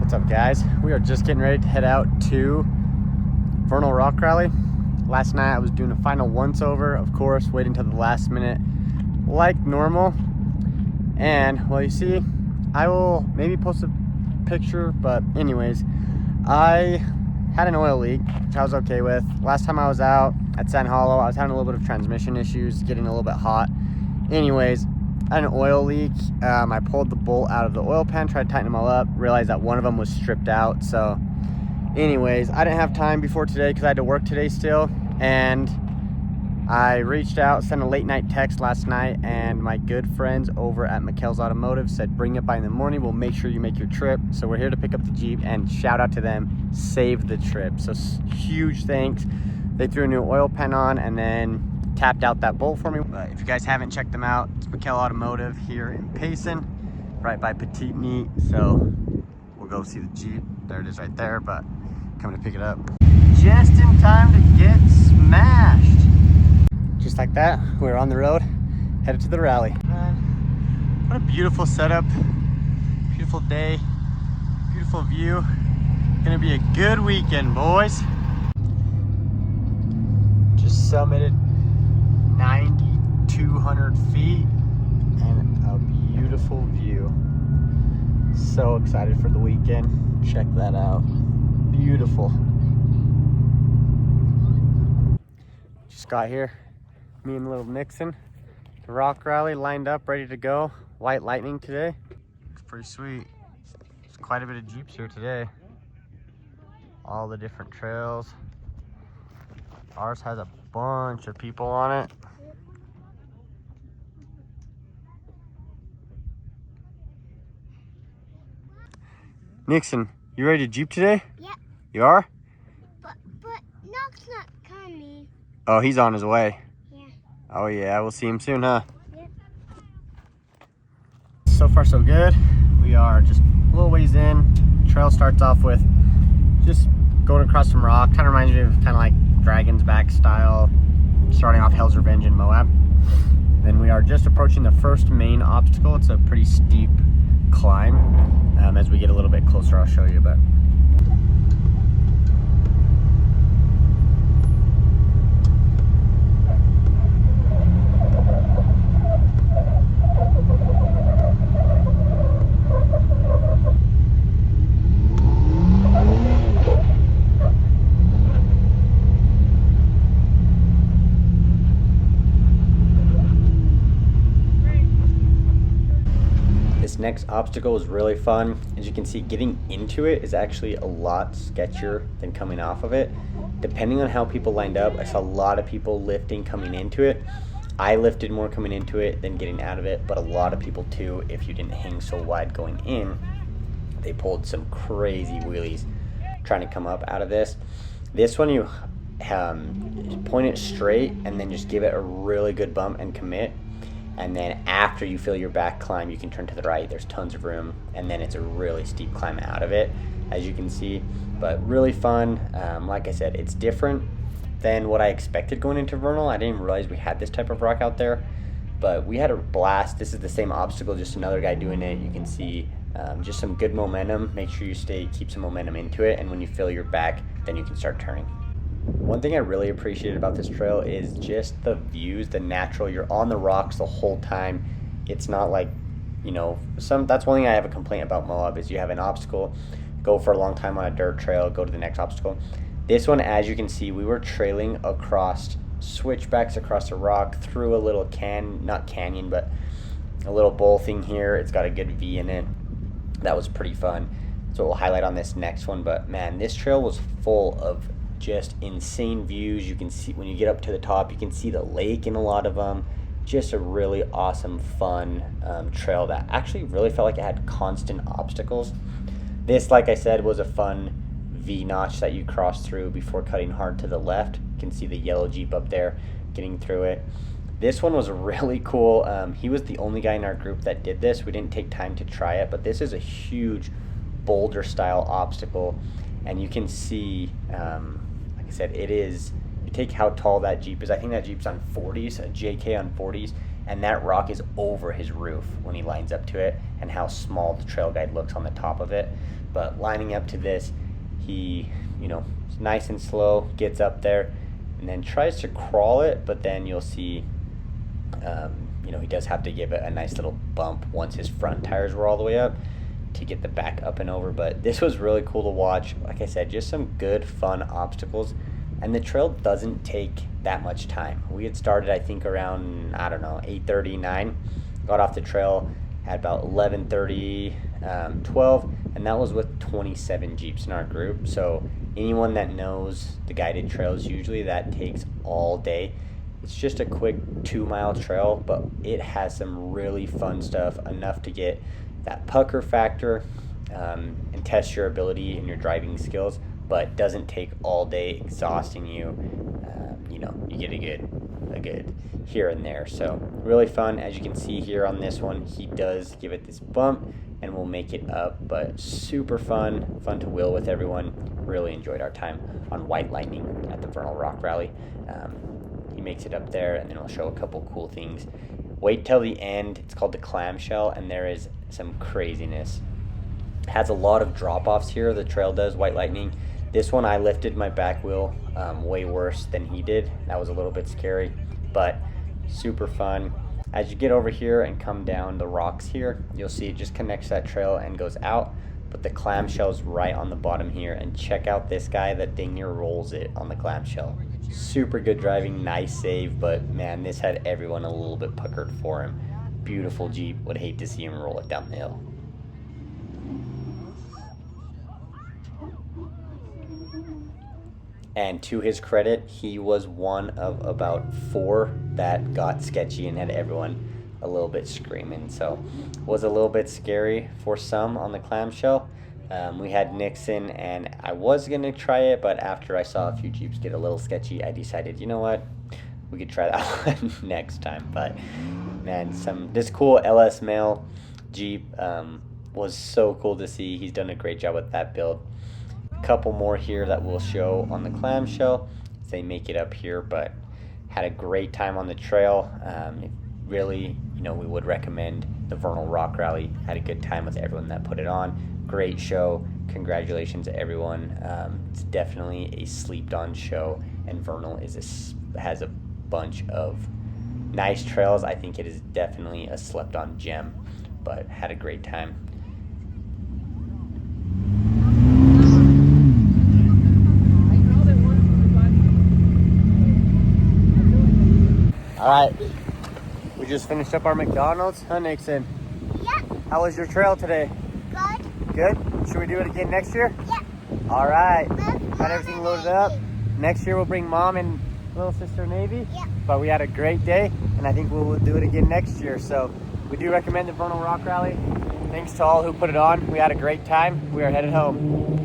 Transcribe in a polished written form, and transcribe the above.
What's up, guys? We are just getting ready to head out to Vernal Rock Rally. Last night I was doing a final once-over, of course, waiting until the last minute like normal. And well, you see, I will maybe post a picture, but anyways, I had an oil leak, which I was okay with. Last time I was out at San Hollow, I was having a little bit of transmission issues, getting a little bit hot. Anyways, I had an oil leak. I pulled the bolt out of the oil pan, tried to tighten them all up, realized that one of them was stripped out. So anyways, I didn't have time before today because I had to work today still, and I reached out, sent a late night text last night, and my good friends over at McKell's Automotive said bring it by in the morning, we'll make sure you make your trip. So we're here to pick up the Jeep, and shout out to them, saved the trip. So huge thanks. They threw a new oil pan on and then tapped out that bolt for me. But if you guys haven't checked them out, it's McKell Automotive here in Payson, right by Petite Neat. So we'll go see the Jeep. There it is right there, but coming to pick it up just in time to get smashed. Just like that, we're on the road, headed to the rally. Man, what a beautiful setup, beautiful day, beautiful view. Gonna be a good weekend, boys. Just summited 9,200 feet and a beautiful view. So excited for the weekend. Check that out. Beautiful. Just got here. Me and little Nixon. The Rock Rally lined up, ready to go. White Lightning today. It's pretty sweet. There's quite a bit of Jeeps here today. All the different trails. Ours has a bunch of people on it. Nixon, you ready to Jeep today? Yeah. You are? But Knox's not coming. Oh, he's on his way. Yeah. Oh yeah, we'll see him soon, huh? Yeah. So far so good. We are just a little ways in. Trail starts off with just going across some rock. Kind of reminds me of kind of like Dragon's Back style, starting off Hell's Revenge in Moab. Then we are just approaching the first main obstacle. It's a pretty steep climb. As we get a little bit closer, I'll show you, but next obstacle is really fun. As you can see, getting into it is actually a lot sketchier than coming off of it. Depending on how people lined up, I saw a lot of people lifting coming into it. I lifted more coming into it than getting out of it, but a lot of people too, if you didn't hang so wide going in, they pulled some crazy wheelies trying to come up out of this. This one, you point it straight and then just give it a really good bump and commit. And then after you feel your back climb, you can turn to the right. There's tons of room, and then it's a really steep climb out of it, as you can see. But really fun. Like I said, it's different than what I expected going into Vernal. I didn't realize we had this type of rock out there, but we had a blast. This is the same obstacle, just another guy doing it. You can see just some good momentum. Make sure you keep some momentum into it, and when you feel your back, then you can start turning. One thing I really appreciated about this trail is just the views, the natural. You're on the rocks the whole time. It's not like, you know, that's one thing I have a complaint about Moab is you have an obstacle, go for a long time on a dirt trail, go to the next obstacle. This one, as you can see, we were trailing across switchbacks across a rock through a little not canyon, but a little bowl thing here. It's got a good V in it. That was pretty fun. So we'll highlight on this next one, but man, this trail was full of just insane views. You can see when you get up to the top, you can see the lake in a lot of them. Just a really awesome, fun trail that actually really felt like it had constant obstacles. This, like I said, was a fun V-notch that you cross through before cutting hard to the left. You can see the yellow Jeep up there getting through it. This one was really cool. He was the only guy in our group that did this. We didn't take time to try it, but this is a huge boulder style obstacle, and you can see said, it is, you take how tall that Jeep is. I think that Jeep's on 40s, a JK on 40s. and that rock is over his roof when he lines up to it, and how small the trail guide looks on the top of it. But lining up to this, he, is nice and slow, gets up there, and then tries to crawl it, but then you'll see, he does have to give it a nice little bump once his front tires were all the way up to get the back up and over. But this was really cool to watch. Like I said, just some good, fun obstacles. And the trail doesn't take that much time. We had started, I think, around, 8:30, 9. Got off the trail at about 11:30, 12, and that was with 27 Jeeps in our group. So anyone that knows the guided trails, usually that takes all day. It's just a quick 2-mile trail, but it has some really fun stuff, enough to get that pucker factor and test your ability and your driving skills, but doesn't take all day exhausting you. You get a good here and there. So really fun. As you can see here on this one, he does give it this bump and we'll make it up, but super fun to wheel with everyone. Really enjoyed our time on White Lightning at the Vernal Rock Rally. He makes it up there, and then we'll show a couple cool things. Wait till the end. It's called the clamshell, and there is some craziness. It has a lot of drop-offs here, the trail does, White Lightning. This one I lifted my back wheel way worse than he did. That was a little bit scary, but super fun. As you get over here and come down the rocks here, you'll see it just connects that trail and goes out, but the clamshell's right on the bottom here. And check out this guy that dang near rolls it on the clamshell. Super good driving, nice save, but man, this had everyone a little bit puckered for him. Beautiful Jeep, would hate to see him roll it down the hill. And to his credit, he was one of about 4 that got sketchy and had everyone a little bit screaming. So it was a little bit scary for some on the clamshell. We had Nixon, and I was going to try it, but after I saw a few Jeeps get a little sketchy, I decided, you know what, we could try that one next time. But man, this cool LS Mail Jeep was so cool to see. He's done a great job with that build. A couple more here that we'll show on the clamshell if they make it up here, but had a great time on the trail. Really, we would recommend the Vernal Rock Rally. Had a good time with everyone that put it on. Great show. Congratulations to everyone. It's definitely a slept on show, and Vernal has a bunch of nice trails. I think it is definitely a slept on gem, but had a great time. All right, we just finished up our McDonald's, huh, Nixon? Yep. How was your trail today? Good. Good? Should we do it again next year? Yep. All right. Love Got everything loaded up. Next year we'll bring Mom and little sister Navy. Yep. But we had a great day, and I think we'll do it again next year. So we do recommend the Vernal Rock Rally. Thanks to all who put it on. We had a great time. We are headed home.